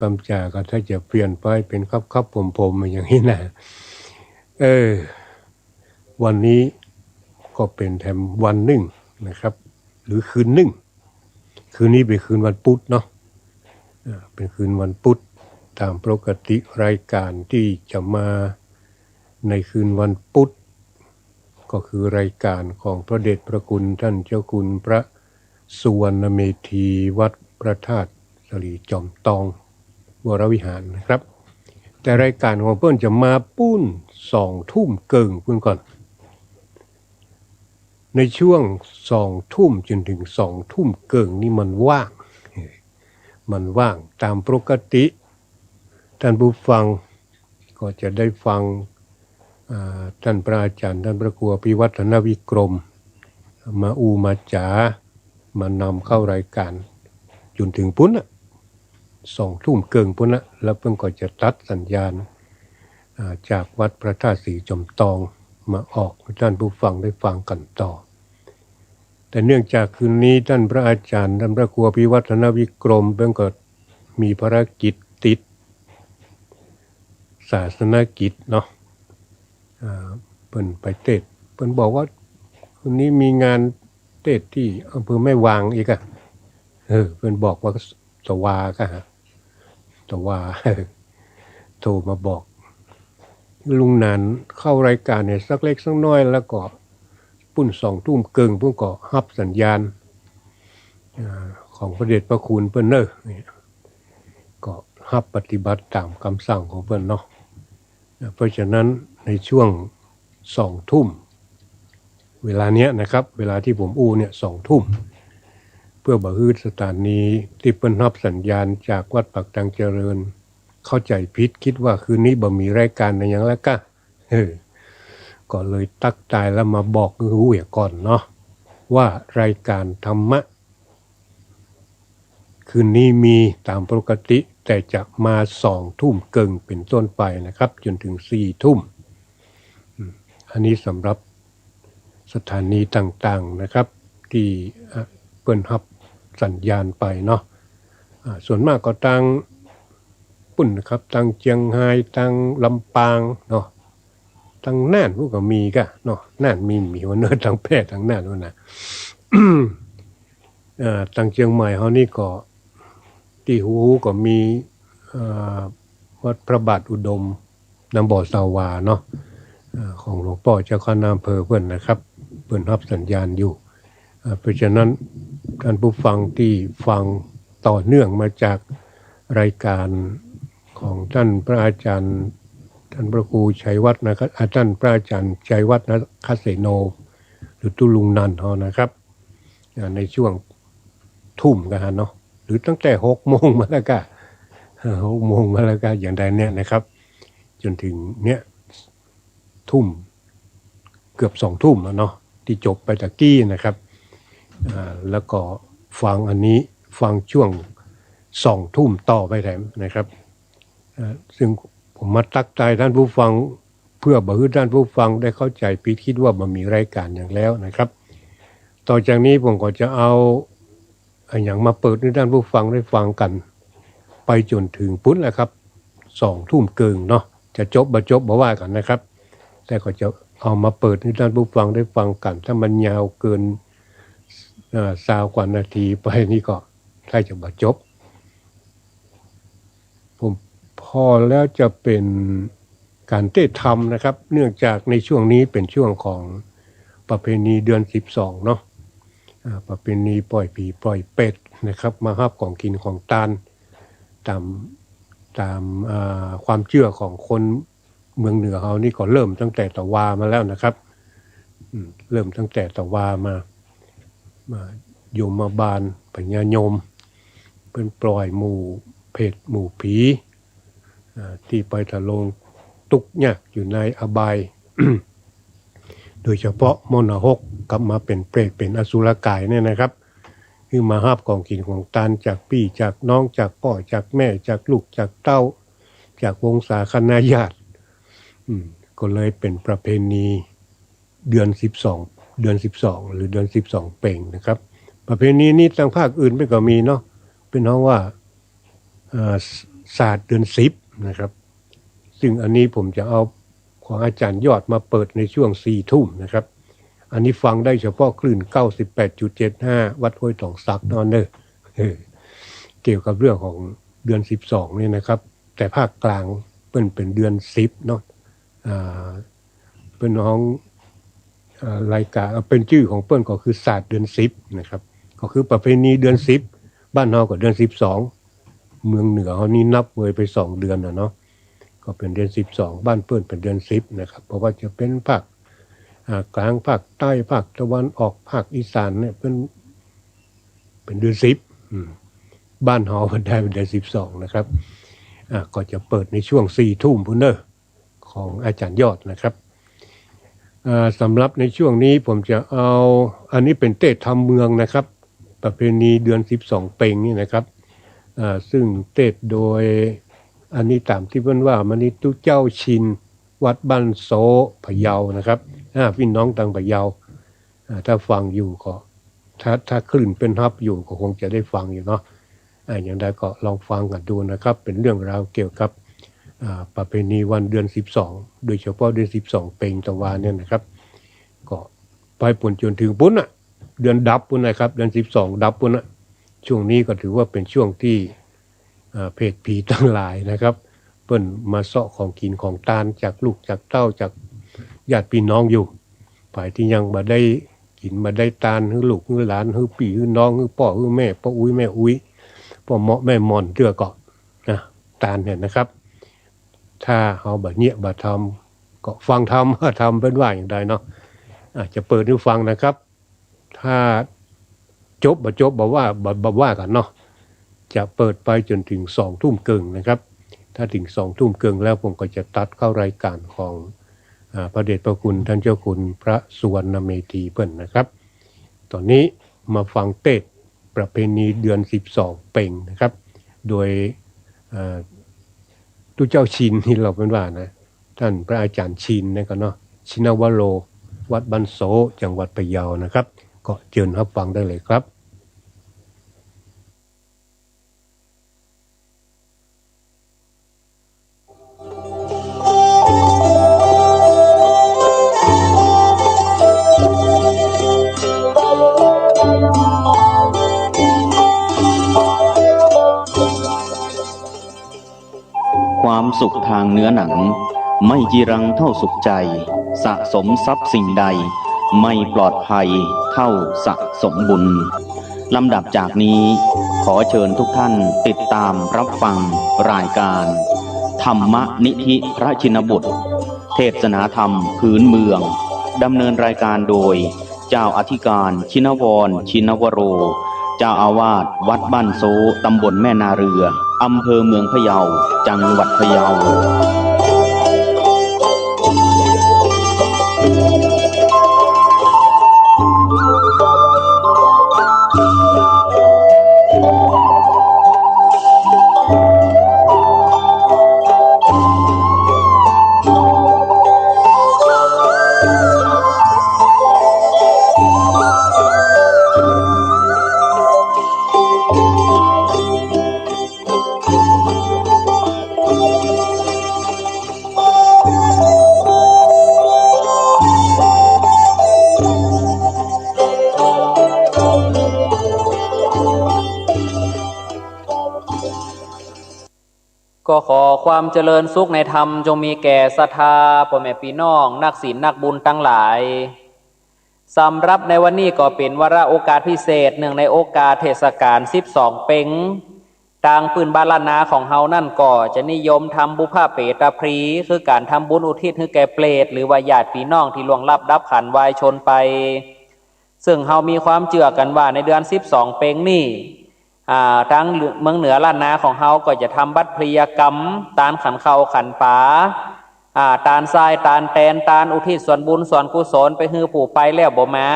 คำจาก็ถ้าจะเปลี่ยนไปเป็นครับผมอย่างนี้นะวันนี้ก็เป็นแถมวันหนึ่งนะครับหรือคืนหนึ่งคืนนี้เป็นคืนวันพุธเนาะเป็นคืนวันพุธตามปกติรายการที่จะมาในคืนวันพุธก็คือรายการของพระเดชพระคุณท่านเจ้าคุณพระสุวรรณเมธีวัดพระธาตุสลีจอมตองวรวิหารนะครับแต่รายการของเพื่อนจะมาปุ้น20:00 เกิงเพื่อนก่อนในช่วง20:00จนถึง20:00 เกิงนี่มันว่างตามปกติท่านผู้ฟังก็จะได้ฟังท่านพระอาจารย์ท่านพระครูอภิวัฒนวิกรมมาจ๋ามานำเข้ารายการจนถึงปุ้น20:00 เกิงปุ้นแล้วเพิ่งก็จะตัดสัญญาณจากวัดพระธาตุศรีจอมตองมาออกให้ท่านผู้ฟังได้ฟังกันต่อแต่เนื่องจากคืนนี้ท่านพระอาจารย์ท่านพระครูอภิวัฒนวิกรมเพิ่งก็มีภารกิจติดศาสนกิจเนาะเพิ่นไปเทศเพิ่นบอกว่าคืนนี้มีงานเทศที่อำเภอแม่วางอีกเพิ่นบอกว่าตะวาก็ตะวาโทรมาบอกลุงนันเข้ารายการเนี่ยสักเล็กสักน้อยแล้วก็ปุ้น20:00 เกิงเพิ่นก็รับสัญญาณของพระเดชพระคุณเพิ่นก็รับปฏิบัติตามคำสั่งของเพิ่นเนาะเพราะฉะนั้นในช่วง20:00เวลาเนี้ยนะครับเวลาที่ผมเนี่ย20:00เพื่อบ่ฮืดสถานีที่เพิ่นรับสัญญาณจากวัดปักตังเจริญเข้าใจผิดคิดว่าคืนนี้บ่มีรายการอะไรอย่างแล้วก็เลยตักตายแล้วมาบอกรู้ก่อนเนาะว่ารายการธรรมะคืนนี้มีตามปกติแต่จะมา20:00 เกิงเป็นต้นไปนะครับจนถึง4:00อันนี้สำหรับสถานีต่างๆนะครับที่เปิ้นรับสัญญาณไปเนาะส่วนมากก็ตั้งปุ่นนะครับตั้งเชียงรายตั้งลำปางเนาะตั้งน่านพวกก็มีกะเนาะน่านมีว่าเนิร์ดตั้งแพร่ตั้งน่านว่านะ ตั้งเชียงใหม่เฮานี่ก็ที่หูก็มีวัดพระบาทอุดมน้ำบ่อสาวาเนาะของหลวงพ่อเจ้าคณะอำเภอเพิ่นนะครับเพิ่นรับสัญญาณอยู่เพราะฉะนั้นท่านผู้ฟังที่ฟังต่อเนื่องมาจากรายการของท่านพระอาจารย์ท่านพระครูชัยวัฒน์นะครับท่านพระอาจารย์ชัยวัฒน์คเสโนหรือตุลุงนันท์นะครับในช่วงทุ่มกันเนาะหรือตั้งแต่6:00มาแล้วก็6:00มาแล้วก็อย่างใดเนี่ยนะครับจนถึงเนี่ยทุ่มเกือบ20:00แล้วเนาะที่จบไปตะกี้นะครับแล้วก็ฟังอันนี้ฟังช่วง20:00ต่อไปแถมนะครับซึ่งผมมาตักใจท่านผู้ฟังเพื่อบ่ให้ท่านผู้ฟังได้เข้าใจผิดคิดว่ามันมีรายการอย่างแล้วนะครับต่อจากนี้ผมก็จะเอาอย่างมาเปิดให้ท่านผู้ฟังได้ฟังกันไปจนถึงปุ้นแหละครับ20:00 เกิงเนาะจะจบบ่ว่ากันนะครับแต่ก็จะเอามาเปิดให้ท่านผู้ฟังได้ฟังกันถ้ามันยาวเกิน20 กว่านาทีไปนี่ก็ใกล้จะบ่จบผมพอแล้วจะเป็นการเทศธรรมนะครับเนื่องจากในช่วงนี้เป็นช่วงของประเพณีเดือน12เนาะประเพณีปล่อยผีปล่อยเป็ดนะครับมารับของกินของทานตามความเชื่อของคนเมืองเหนือเขานี่ก็เริ่มตั้งแต่ตะวามาแล้วนะครับเริ่มตั้งแต่ตะวามาโยมบาลปัญญาโยมเป็นปล่อยหมู่เพศหมู่ผีที่ไปทะลงตุกยากอยู่ในอบาย โดยเฉพาะมนหกกลับมาเป็นเปรตเป็นอสุรกายเนี่ยนะครับคือมาหาบของกินของทานจากพี่จากน้องจากพ่อจากแม่จากลูกจากเต้าจากวงศาคณาญาติก็เลยเป็นประเพณีเดือน12หรือเดือน12เป่งนะครับประเพณีนี้ทางภาคอื่นไม่ก็มีเนาะเป็นเพราะว่า ศาสตร์เดือน10นะครับซึ่งอันนี้ผมจะเอาของอาจารย์ยอดมาเปิดในช่วง4 ทุ่มนะครับอันนี้ฟังได้เฉพาะคลื่น 98.75 วัดห้วยตองซักนอนเนอเกี่ยวกับเรื่องของเดือน12นี่นะครับแต่ภาคกลางเป็นเดือน10เนาะเป็นน้องรายการเป็นชื่อของเปิ้นก็คือศาสตร์เดือน10นะครับก็คือประเพณีเดือน10บ้านเราก็เดือน12เมืองเหนือเขานี่นับเลยไป2 เดือนเนาะก็เป็นเดือน12บ้านเปิ้นเป็นเดือน10นะครับเพราะว่าจะเป็นภาคกลางภาคใต้ภาคตะวันออกภาคอีสานเนี่ยเป็นเดือน10บ้านเฮาได้เป็นเดือน12นะครับก็จะเปิดในช่วง4 ทุ่มพุ่นเด้อของอาจารย์ยอดนะครับสำหรับในช่วงนี้ผมจะเอาอันนี้เป็นเต้ทำเมืองนะครับประเพณีเดือน12เพ็งนี่นะครับซึ่งเต้โดยอันนี้ตามที่เพิ่นว่ามันนี่ตุเจ้าชินวัดบ้านโซพะเยานะครับพี่น้องทางพะเยาถ้าฟังอยู่ก็ถ้าคลื่นเป็นฮับอยู่ก็คงจะได้ฟังอยู่เนาะอย่างใดก็ลองฟังกันดูนะครับเป็นเรื่องราวเกี่ยวกับประเพณีวันเดือน12โดยเฉพาะเดือน12เพ็งตะวันเนี่ยนะครับก็ไปปุ่นจนถึงปุ้นเดือนดับปุ้นนะครับเดือน12ดับปุ้นช่วงนี้ก็ถือว่าเป็นช่วงที่เพศผีทั้งหลายนะครับเปิ้นมาเสาะของกินของทานจากลูกจากเต้าจากญาติพี่น้องอยู่ฝ่ายที่ยังบ่ได้กินบ่ได้ทานฮือลูกฮือหลานฮือพี่ฮือน้องฮือพ่อฮือแม่พ่ออุ้ยแม่อุ้ยพ่อเหมาะแม่มอนเตื้อก็ทานเนี่ยนะครับถ้าเฮาบ่เนี่ยบ่ทำก็ฟังทำทำเป็นว่าอย่างใดเนาะจะเปิดให้ฟังนะครับถ้าจบบ่ว่ากันเนาะจะเปิดไปจนถึง2 ทุ่มครึ่งนะครับถ้าถึง2 ทุ่มครึ่งแล้วผมก็จะตัดเข้ารายการของพระเดชพระคุณท่านเจ้าคุณพระสุวรรณเมธีเพิ่นนะครับตอนนี้มาฟังเทศประเพณีเดือน12เพ็งนะครับโดยตุเจ้าชินที่เราเป็นว่านะท่านพระอาจารย์ชินนะครับเนาะชินวโรวัดบ้านโซจังหวัดพะเยานะครับก็เชิญรับฟังได้เลยครับความสุขทางเนื้อหนังไม่จีรังเท่าสุขใจสะสมทรัพย์สิ่งใดไม่ปลอดภัยเท่าสะสมบุญลำดับจากนี้ขอเชิญทุกท่านติดตามรับฟังรายการธรรมนิธิพระชินบุตรเทศนาธรรมพื้นเมืองดำเนินรายการโดยเจ้าอธิการชินวรชินวโรเจ้าอาวาสวัดบ้านโซตำบลแม่นาเรืออำเภอเมืองพะเยาจังหวัดพะเยาก็ขอความเจริญสุขในธรรมจงมีแก่ศรัทธาพ่อแม่พี่น้องนักศีลนักบุญทั้งหลายสำหรับในวันนี้ก็เป็นวาระโอกาสพิเศษหนึ่งในโอกาสเทศกาล12เพ็งทางพื้นบ้านล้านนาของเฮานั่นก็จะนิยมทำบุพเพตพรีคือการทำบุญอุทิศให้แก่เปรตหรือว่าญาติพี่น้องที่ล่วงลับดับขันวายชนไปซึ่งเฮามีความเชื่อกันว่าในเดือน12เพ็งนี่ทั้งเมืองเหนือล้านนาของเฮาก็จะทำบัตรพลียกรรมตานขันเข้าขันป่าตานทรายตานแตนตานอุทิศส่วนบุญส่วนกุศลไปฮือผู้ไปแล้วบ่มา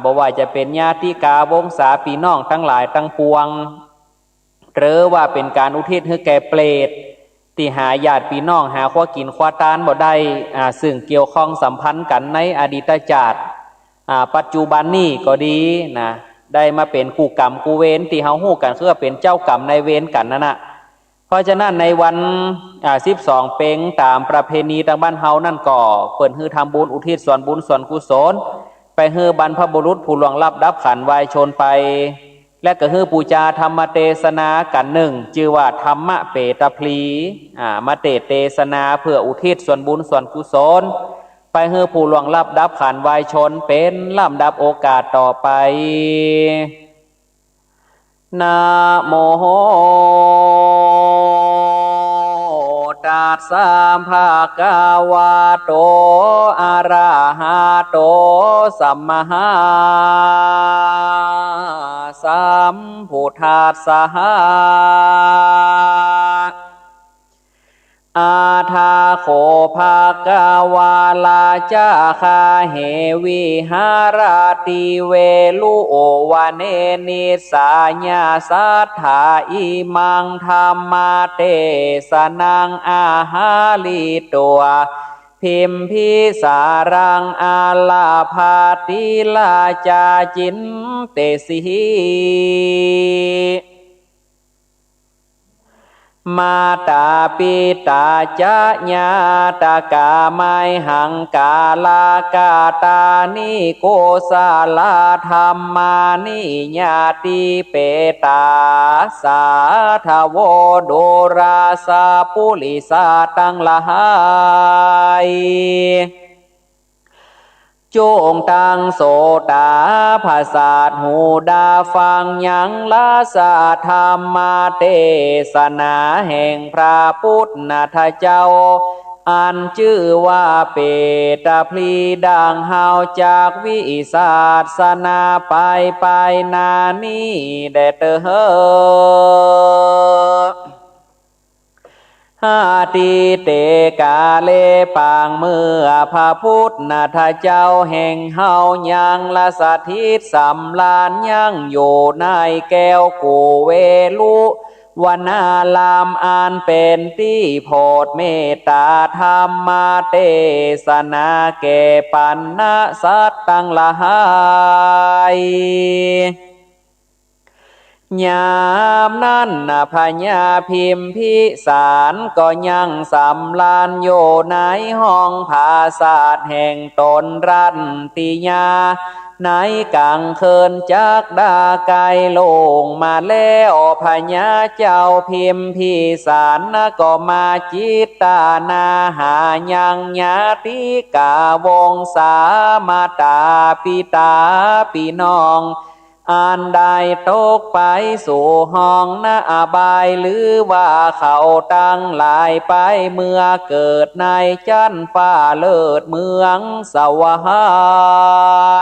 บ่ว่าจะเป็นญาติกาวงศาพี่น้องทั้งหลายทั้งปวงหรือว่าเป็นการอุทิศให้แก่เปรตที่หาญาติพี่น้องหาข้อกินข้อตานบ่ได้ซึ่งเกี่ยวข้องสัมพันธ์กันในอดีตชาติปัจจุบันนี้ก็ดีนะได้มาเป็นคู่กรรมคู่เวรที่เฮาฮู้กันคือเป็นเจ้ากรรมนายเวรกันนั่นน่ะ เพราะฉะนั้นในวัน12เพ็งตามประเพณีทางบ้านเฮานั่นก็เปิดฮือทำบุญอุทิศส่วนบุญส่วนกุศลไปฮือบรรพบุรุษผู้ล่วงลับดับขันวายชนไปและก็ฮือปูจาธรรมเทศนากันหนึ่งชื่อว่าธรรมะเปตพลีมาเทศนาเพื่ออุทิศส่วนบุญส่วนกุศลไปฮือผู้ล่วงลับดับขันวายชนเป็นลำดับโอกาสต่อไปนะโมตัสสะภะคะวะโตอะระหะโตสัมมาสัมพุทธัสสะอาทาโขภะคะวะลาจาคาเหวิหารติเวลุโอวะเนนิสาญาสัทธาอิมังธรรมเทศนังอาหาลิตัวพิมพิสารังอาลาภาติลาจาจินเตสิมาตาปิตาจญาตากาไมหังกาลากาตานิโกสาลาธรรมานิญาติเปตาสาทโวโดราสาปุลิสาตังละหายจงตังโสตาภาษาหูดาฟังยังลาสาธรรมเทศนาแห่งพระพุทธเจ้าอันชื่อว่าเปตพลีดังเฮาจากวิศาสนาไปนานี้แด่เตอหาติเตกาเลปางเมื่อพระพุทธเจ้าแห่งเฮายังละสถิตสำลานยังอยู่ในแก้วกูเวลุวนาลามอันเป็นที่โพดเมตตาธรรมเทศนาแก่ปันนะสัตตังละหายยามนั้นพญาพิมพิสารก็ยังสำลานโยในห้องภาศาสแห่งตนรันติยาในกังเคินจักดาไกลงมาแล้วพญาเจ้าพิมพิสารก็มาจิตตานาหายังญาติกาวงสามาตาปิตาพี่น้องอันใดตกไปสู่ห้องนาอบายหรือว่าเขาตั้งหลายไปเมื่อเกิดในจันฟ้าเลิศเมืองสวร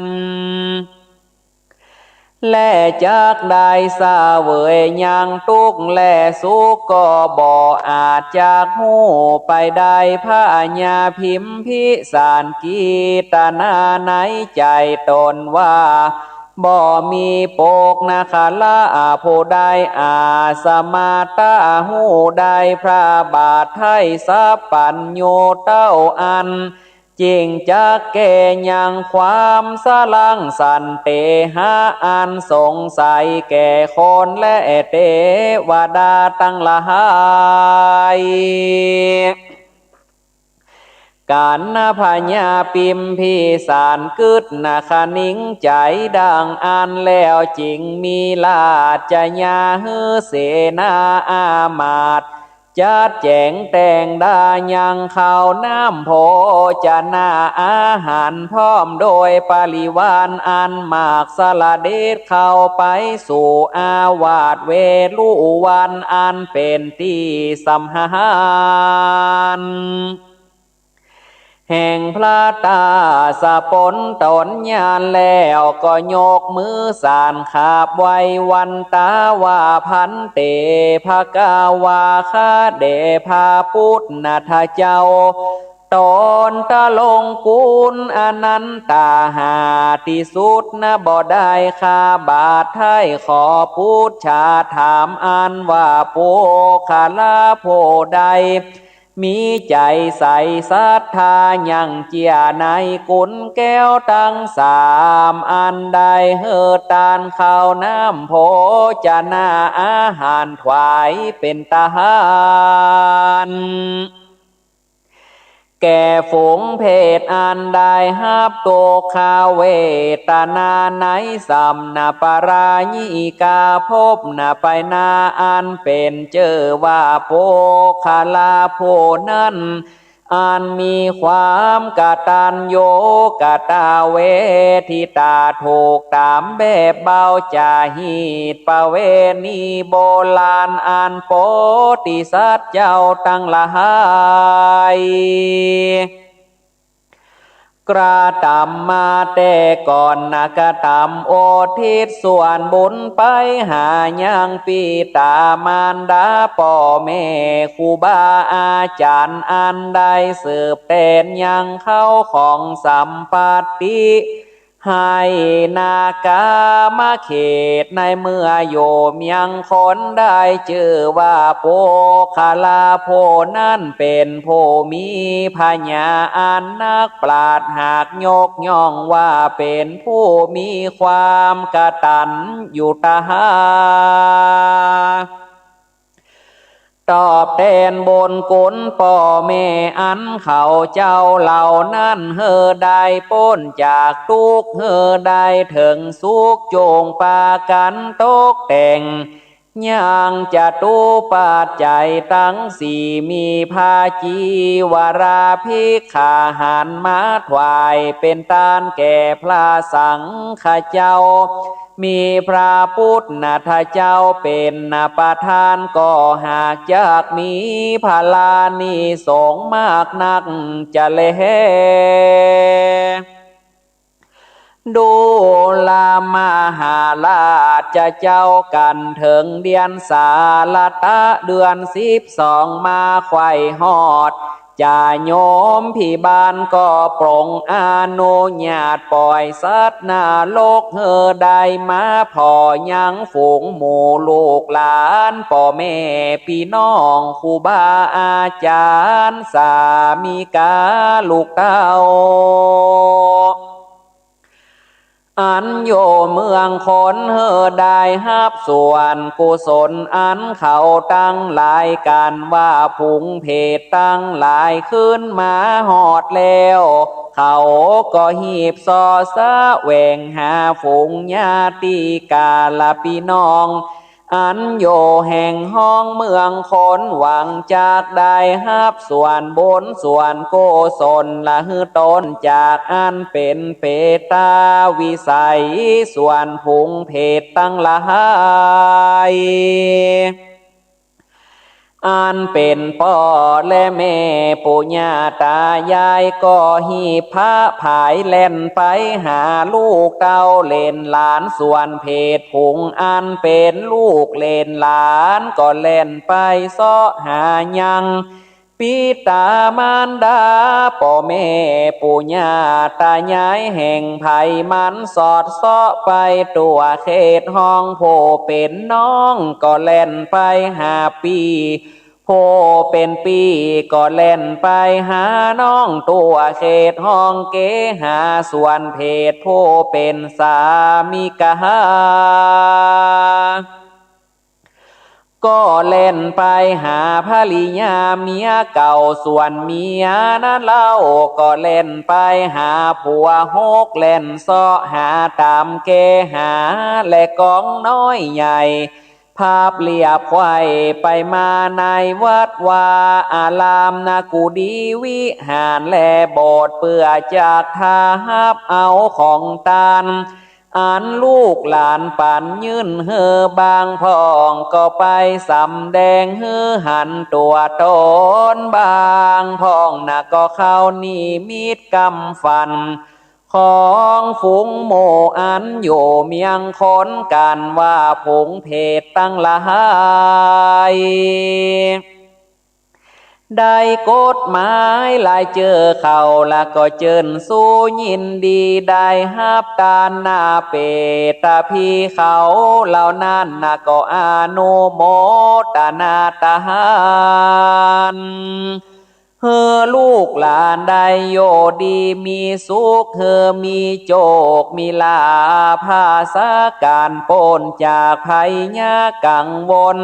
รค์และจากได้สาเวยยังทุกข์และสุขก็บ่อาจจากหูไปได้พระญาพิมพิสารกีตนาในใจตนว่าบ่มีโปกนาคาละผู้ใดอาสมาตาหูใดพระบาทไทยสัพปัญโยเต้าอันจริงจักแก่ยังความสลังสันเตหะอันสงสัยแก่คนและเทวดาตั้งหลายการนาพญาปิมพิสารกึดนาคนิงใจดังอันแล้วจริงมีลาจญาฮือเสนาอามาตจัดแจงแต่งดายังข้าวน้ำโภชนาอาหารพร้อมโดยปริวารอันมากสละเดชเข้าไปสู่อาวาสเวลุวันอันเป็นที่สัมหารแห่งพระตาสะปนตนญาณแล้วก็ยกมือสานขาบไว้วันตาว่าพันเตภะกาวาคาเดพาพุทธเจ้าตนตะลงกุลอนันตาหาที่สุดบ่ได้คาบาทไทยขอพุทธชาถามอันว่าโปคาลาโพใด มีใจใสศรัทธายังเจียในกุนแก้วตั้งสามอันใดเฮือตานข้าวน้ำโภชนาอาหารถวายเป็นตาหารแก่ฝูงเพศอันใดฮับโตคาเวตนาไหนสัมนาปราญิกาพบนาไปนาอันเป็นเจอว่าโปคาลาโพนั้นอันมีความกตัญโยกตาเวทิตาถูกตามแบบเบาจาหีตปเวณีโบราณอันโปติสัตเจ้าตั้งหลายกระทำมาแต่ก่อนนะกระทำโอทิศส่วนบุญไปหายังปีตามารดาพ่อแม่ครูบาอาจารย์อันใดสืบแต่นยังเข้าของสัมปัตติให้นากามาเขตในเมื่อโยมยังคนได้เจอว่าโพคาลาโพนั่นเป็นโพมีพญาอันนักปราชญ์หากยกย่องว่าเป็นผู้มีความกตัญญูตาตอบแทนบนกุลพ่อแม่อันเขาเจ้าเหล่านั้นเฮอได้พ้นจากทุกข์เฮอได้ถึงสุขโจงปากันตกแต่งยังจะตูปัจจัยตั้งสี่มีภาจีวราภิกขาหารมาถวายเป็นทานแก่พระสังฆเจ้ามีพระพุทธเจ้าเป็นประธานก็หากจากมีพลานิสงส์มากนักจะเลดูลามหาราชเจ้ากันถึงเดือนสาลตะเดือน12มาไขว่หอดจะโยมพี่บ้านก็ปรงอนุญาตปล่อยสัตว์นาโลกเฮอได้มาพอยังฝูงหมู่ลูกหลานพ่อแม่พี่น้องครูบาอาจารย์สามีกาลูกเต้าอันโยเมืองคนเฮอได้ฮับส่วนกุศลอันเขาตั้งหลายกันว่าพุงเพศตั้งหลายขึ้นมาหอดแล้วเขาก็หีบซอสะแหวงหาฝูงญาติกาลพี่น้องอันโยแห่งห้องเมืองคนหวังจากได้ฮับส่วนบนส่วนโกศลละหือต้นจากอันเป็นเปตาวิสัยส่วนพุงเพศตั้งหลายอันเป็นพ่อและแม่ปู่ย่าตายายก็หีบพระผายเล่นไปหาลูกเต้าเล่นหลานส่วนเพศพุงอันเป็นลูกเล่นหลานก็เล่นไปซ้อหายังปิตามารดาพ่อแม่ปู่ย่าตายายแห่งไผ่มันสอดซ้อไปตัวเขตห้องโพเป็นน้องก็เล่นไปหาปีโพเป็นปีก็เล่นไปหาน้องตัวเขตห้องเกหาส่วนเพศโพเป็นสามีกาก็เล่นไปหาภริยาเมียเก่าส่วนเมียนั้นเล่าก็เล่นไปหาผัวหกเล่นซ้อหาตามเกหาและกองน้อยใหญ่ภาพเรียบไว้ไปมาในวัดวาอารามนากุดีวิหารและโบสถ์เพื่อจากทาฮับเอาของตานอันลูกหลานปั่นยื่นเฮือบางพ่องก็ไปสำแดงฮือหันตัวตนบางพ่องน่ะก็เข้านี่มีดกำฟันของฝูงโมอันโยมยังคนกันว่าผงเพศตั้งหลายได้กฎหมายลายเจอเขาละก็เจิญสู้ยินดีได้ฮับตานนาเปตาพี่เขาเหล่านั้นนะก็อนุโมทนาทาน เฮอลูกหลานได้โยดีมีสุขเฮอมีโจกมีลาภาสาการปนจากภัยยากังวล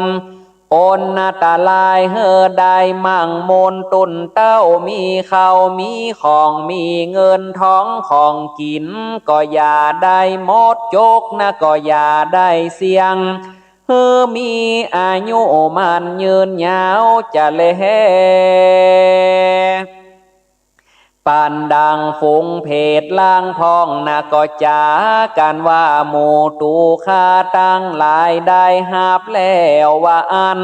ปนนาตาลายเฮอได้มั่งมนตุนเต้ามีข้าวมีของมีเงินท้องของกินก็อย่าได้หมดจกนะก็อย่าได้เสี่ยงเฮอมีอายุมันยืนยาวจะเลแฮปานดังฝูงเพศล่างพองนะก็จากันว่าหมูตูคาตั้งหลายได้หาบแล้วว่าอัน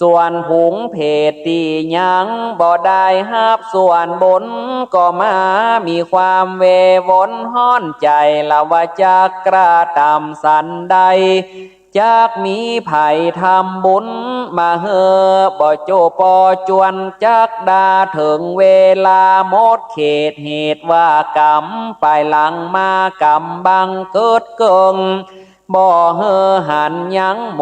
ส่วนผงเพศตียังบ่ได้หาบส่วนบนก็มามีความเววนห้อนใจละว่าจักกระตำสันใดจากมีไผ่ทำบุญมาเฮอบ่โจปอจวนจักดาถึงเวลาหมดเขตเหตุว่ากรรมไปหลังมากรรมบังเกิดเกิงบ่เฮอหันยังโม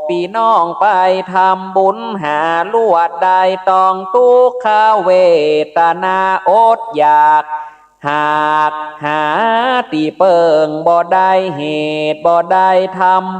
พี่น้องไปทำบุญหาลวดได้ต้องทุกขเวทนาอดอยากหากหาตีเปิงบ่ได้เหตุบ่ได้ทำ